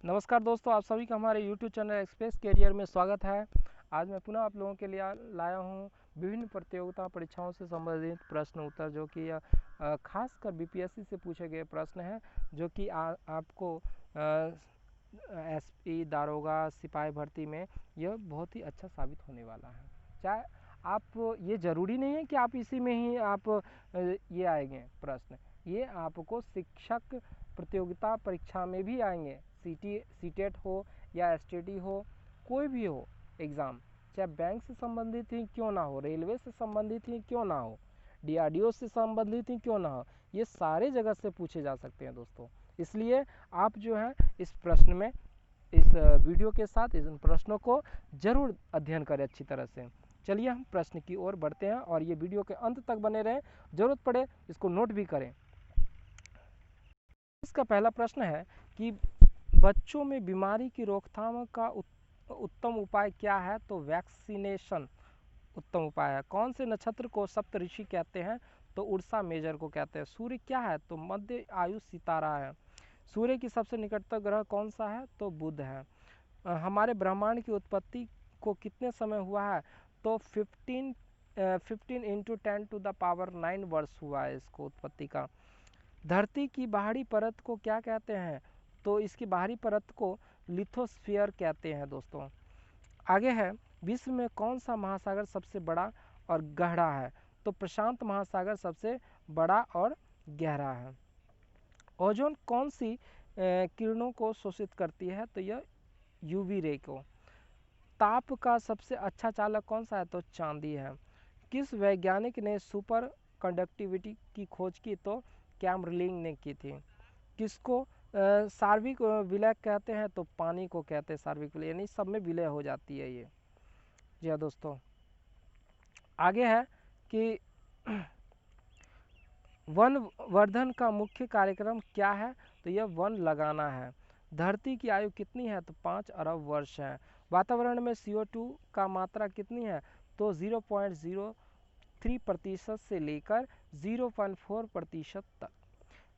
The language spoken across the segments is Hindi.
नमस्कार दोस्तों, आप सभी का हमारे YouTube चैनल एक्सप्रेस कैरियर में स्वागत है। आज मैं पुनः आप लोगों के लिए लाया हूँ विभिन्न प्रतियोगिता परीक्षाओं से संबंधित प्रश्न उत्तर, जो कि खासकर बीपीएससी से पूछे गए प्रश्न हैं, जो कि आपको एसपी, दारोगा, सिपाही भर्ती में यह बहुत ही अच्छा साबित होने वाला है। चाहे आप, ये ज़रूरी नहीं है कि आप इसी में ही आप ये आएंगे प्रश्न, ये आपको शिक्षक प्रतियोगिता परीक्षा में भी आएंगे। सीटेट हो या एसटीटी हो, कोई भी हो एग्ज़ाम, चाहे बैंक से संबंधित ही क्यों ना हो, रेलवे से संबंधित ही क्यों ना हो, डीआरडीओ से संबंधित ही क्यों ना हो, ये सारे जगह से पूछे जा सकते हैं दोस्तों। इसलिए आप जो है इस प्रश्न में, इस वीडियो के साथ इन प्रश्नों को जरूर अध्ययन करें अच्छी तरह से। चलिए हम प्रश्न की ओर बढ़ते हैं और ये वीडियो के अंत तक बने रहें, ज़रूरत पड़े इसको नोट भी करें। इसका पहला प्रश्न है कि बच्चों में बीमारी की रोकथाम का उत्तम उपाय क्या है? तो वैक्सीनेशन उत्तम उपाय है। कौन से नक्षत्र को सप्तऋषि कहते हैं? तो उड़सा मेजर को कहते हैं। सूर्य क्या है? तो मध्य आयु सितारा है। सूर्य की सबसे निकटतम ग्रह कौन सा है? तो बुध है। हमारे ब्रह्मांड की उत्पत्ति को कितने समय हुआ है? तो 15 इंटू 10⁹ वर्ष हुआ है इसको उत्पत्ति का। धरती की बाहरी परत को क्या कहते हैं? तो इसकी बाहरी परत को लिथोस्फीयर कहते हैं दोस्तों। आगे है, विश्व में कौन सा महासागर सबसे बड़ा और गहरा है? तो प्रशांत महासागर सबसे बड़ा और गहरा है। ओजोन कौन सी किरणों को शोषित करती है? तो यह यूवी रे को। ताप का सबसे अच्छा चालक कौन सा है? तो चांदी है। किस वैज्ञानिक ने सुपर कंडक्टिविटी की खोज की? तो कैमरलिंग ने की थी। किसको सार्विक विलय कहते हैं? तो पानी को कहते हैं सार्विक विलय, यानी सब में विलय हो जाती है ये। जी हाँ दोस्तों, आगे है कि वन वर्धन का मुख्य कार्यक्रम क्या है? तो यह वन लगाना है। धरती की आयु कितनी है? तो 5 अरब वर्ष है। वातावरण में CO2 का मात्रा कितनी है? तो 0.03% से लेकर 0.4% तक।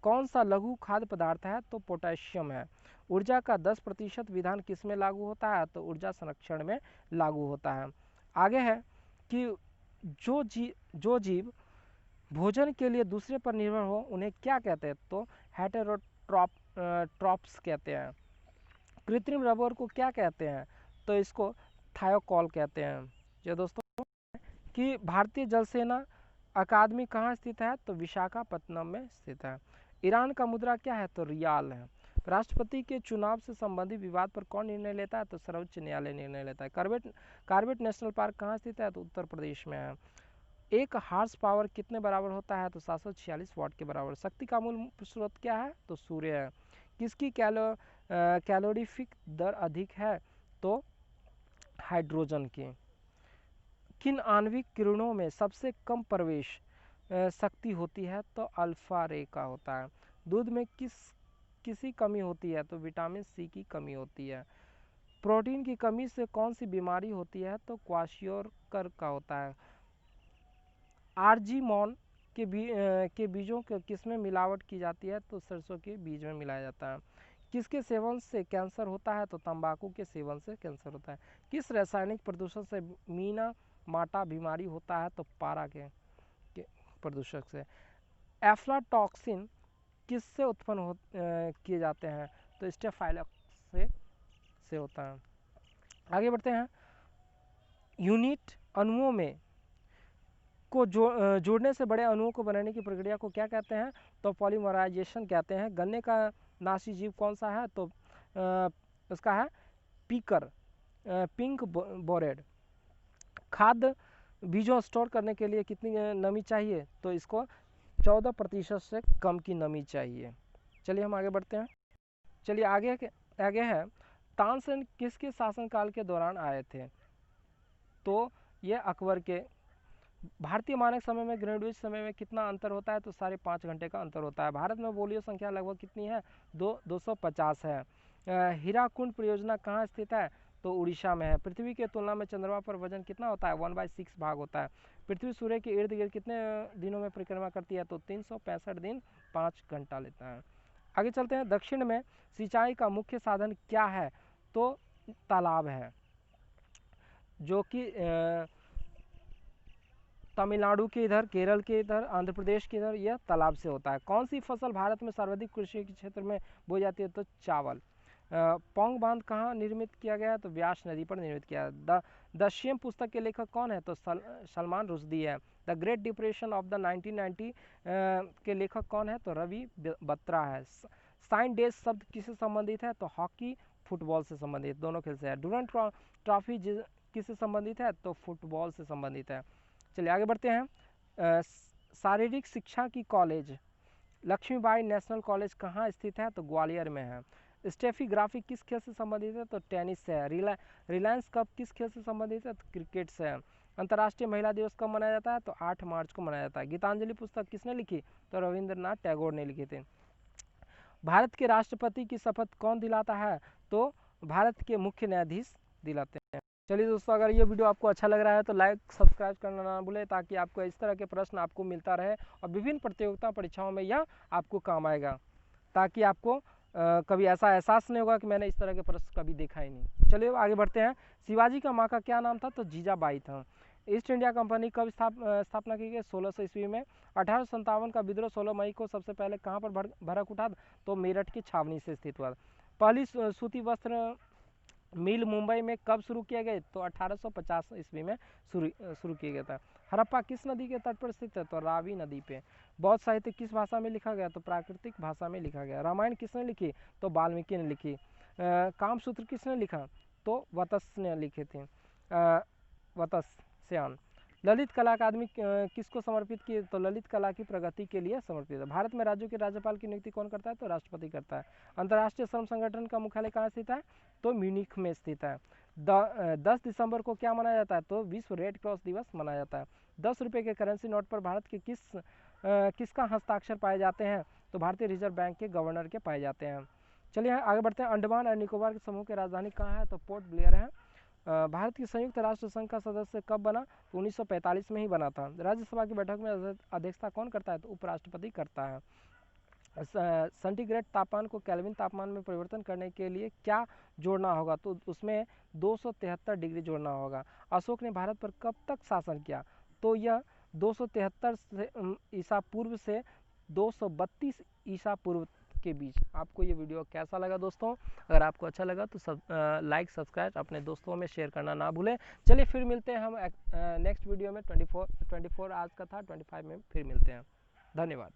कौन सा लघु खाद्य पदार्थ है? तो पोटेशियम है। ऊर्जा का 10% विधान किस में लागू होता है? तो ऊर्जा संरक्षण में लागू होता है। आगे है कि जो जीव भोजन के लिए दूसरे पर निर्भर हो उन्हें क्या कहते हैं? तो हेटेरोट्रॉप्स कहते हैं। कृत्रिम रबर को क्या कहते हैं? तो इसको थायोकॉल कहते हैं। जो दोस्तों, कि भारतीय जल सेना अकादमी कहाँ स्थित है? तो विशाखापत्तनम में स्थित है। ईरान का मुद्रा क्या है? तो रियाल है। राष्ट्रपति के चुनाव से संबंधित विवाद पर कौन निर्णय लेता है? तो सर्वोच्च न्यायालय निर्णय लेता है। कार्बेट नेशनल पार्क कहाँ स्थित है? तो उत्तर प्रदेश में है। एक हार्स पावर कितने बराबर होता है? तो 746 वाट के बराबर। शक्ति का मूल स्रोत क्या है? तो सूर्य है। किसकी कैलोरीफिक दर अधिक है? तो हाइड्रोजन की। किन आणविक किरणों में सबसे कम प्रवेश शक्ति होती है? तो अल्फा रे का होता है। दूध में किसी कमी होती है? तो विटामिन सी की कमी होती है। प्रोटीन की कमी से कौन सी बीमारी होती है? तो क्वाशियोरकर का होता है। आर्जीमोन के बीजों के किस में मिलावट की जाती है? तो सरसों के बीज में मिलाया जाता है। किसके सेवन से कैंसर होता है? तो तंबाकू के सेवन से कैंसर होता है। किस रासायनिक प्रदूषण से मीना माटा बीमारी होता है? तो पारा के प्रदूषक से। एफ्लाटॉक्सिन किससे उत्पन्न किए जाते हैं? तो स्टेफाइलॉक्स से होता है। आगे बढ़ते हैं। यूनिट अणुओं में को जोड़ने से बड़े अणुओं को बनाने की प्रक्रिया को क्या कहते हैं? तो पॉलीमराइजेशन कहते हैं। गन्ने का नाशी जीव कौन सा है? तो उसका है पिंक बोरेड। खाद्य बीजों स्टोर करने के लिए कितनी नमी चाहिए? तो इसको 14% से कम की नमी चाहिए। चलिए हम आगे बढ़ते हैं। चलिए आगे है, तानसेन किसके शासनकाल के दौरान आए थे? तो ये अकबर के। भारतीय मानक समय में ग्रीनविच समय में कितना अंतर होता है? तो 5.5 घंटे का अंतर होता है। भारत में बोलियो संख्या लगभग कितनी है? 250 है। हीराकुंड परियोजना कहाँ स्थित है? तो उड़ीसा में है। पृथ्वी के तुलना में चंद्रमा पर वजन कितना होता है? 1/6 भाग होता है। पृथ्वी सूर्य के इर्द गिर्द कितने दिनों में परिक्रमा करती है? तो 365 दिन 5 घंटा लेता है। आगे चलते हैं। दक्षिण में सिंचाई का मुख्य साधन क्या है? तो तालाब है, जो कि तमिलनाडु के इधर, केरल के इधर, आंध्र प्रदेश के इधर यह तालाब से होता है। कौन सी फसल भारत में सर्वाधिक कृषि के क्षेत्र में बोई जाती है? तो चावल। पौंग बांध कहाँ निर्मित किया गया है? तो व्यास नदी पर निर्मित किया है। द शेम पुस्तक के लेखक कौन है? तो सलमान रुश्दी है। The great depression of the 1990 के लेखक कौन है? तो रवि बत्रा है। साइन डेज शब्द किससे संबंधित है? तो हॉकी फुटबॉल से संबंधित, दोनों खेल से है। डूरंट ट्रॉफी किससे संबंधित है? तो फुटबॉल से संबंधित है। चलिए आगे बढ़ते हैं। शारीरिक शिक्षा की कॉलेज लक्ष्मीबाई नेशनल कॉलेज कहाँ स्थित है? तो ग्वालियर में है। स्टेफीग्राफी किस खेल से संबंधित है? तो टेनिस से है। रिलायंस कप किस खेल से संबंधित है? तो क्रिकेट से है। अंतर्राष्ट्रीय महिला दिवस कब मनाया जाता है? तो 8 मार्च को मनाया जाता है। गीतांजलि पुस्तक किसने लिखी? तो रविंद्रनाथ टैगोर ने लिखी थी। भारत के राष्ट्रपति की शपथ कौन दिलाता है? तो भारत के मुख्य न्यायाधीश दिलाते हैं। चलिए दोस्तों, अगर ये वीडियो आपको अच्छा लग रहा है तो लाइक सब्सक्राइब करना ना भूलें, ताकि आपको इस तरह के प्रश्न आपको मिलता रहे और विभिन्न प्रतियोगिता परीक्षाओं में यह आपको काम आएगा, ताकि आपको कभी ऐसा एहसास नहीं होगा कि मैंने इस तरह के प्रश्न कभी देखा ही नहीं। चलिए आगे बढ़ते हैं। शिवाजी का माँ का क्या नाम था? तो जीजाबाई था। ईस्ट इंडिया कंपनी कब स्थापना की गई? 1600 ईस्वी में। 1857 का विद्रोह 16 मई को सबसे पहले कहाँ पर भड़क उठा? तो मेरठ की छावनी से स्थित हुआ। पहली सूती वस्त्र मिल मुंबई में कब शुरू किया गया? तो 1850 ईस्वी में शुरू किया गया था। हड़प्पा किस नदी के तट पर स्थित है? तो रावी नदी पे। बौद्ध साहित्य किस भाषा में लिखा गया? तो प्राकृतिक भाषा में लिखा गया। रामायण किसने लिखी? तो वाल्मीकि ने लिखी। कामसूत्र किसने लिखा? तो वत्स ने लिखे थे, वत्स्यान। ललित कला अकादमी किसको समर्पित की? तो ललित कला की प्रगति के लिए समर्पित है। भारत में राज्यों के राज्यपाल की नियुक्ति कौन करता है? तो राष्ट्रपति करता है। अंतर्राष्ट्रीय श्रम संगठन का मुख्यालय कहाँ स्थित है? तो म्यूनिख में स्थित है। 10 दिसंबर को क्या मनाया जाता है? तो विश्व रेड क्रॉस दिवस मनाया जाता है। 10 रुपये के करेंसी नोट पर भारत के किसका हस्ताक्षर पाए जाते हैं? तो भारतीय रिजर्व बैंक के गवर्नर के पाए जाते हैं। चलिए आगे बढ़ते हैं। अंडमान और निकोबार के समूह की राजधानी कहाँ है? तो पोर्ट ब्लेयर है। भारत की संयुक्त राष्ट्र संघ का सदस्य कब बना? तो 1945 में ही बना था। राज्यसभा की बैठक में अध्यक्षता कौन करता है? तो उपराष्ट्रपति करता है। सेंटीग्रेड तापमान को केल्विन तापमान में परिवर्तन करने के लिए क्या जोड़ना होगा? तो उसमें 273 डिग्री जोड़ना होगा। अशोक ने भारत पर कब तक शासन किया? तो यह 273 ईसा पूर्व से 232 ईसा पूर्व के बीच। आपको ये वीडियो कैसा लगा दोस्तों? अगर आपको अच्छा लगा तो लाइक सब्सक्राइब अपने दोस्तों में शेयर करना ना भूलें। चलिए फिर मिलते हैं हम नेक्स्ट वीडियो में। 24 आज का था, 25 में फिर मिलते हैं। धन्यवाद।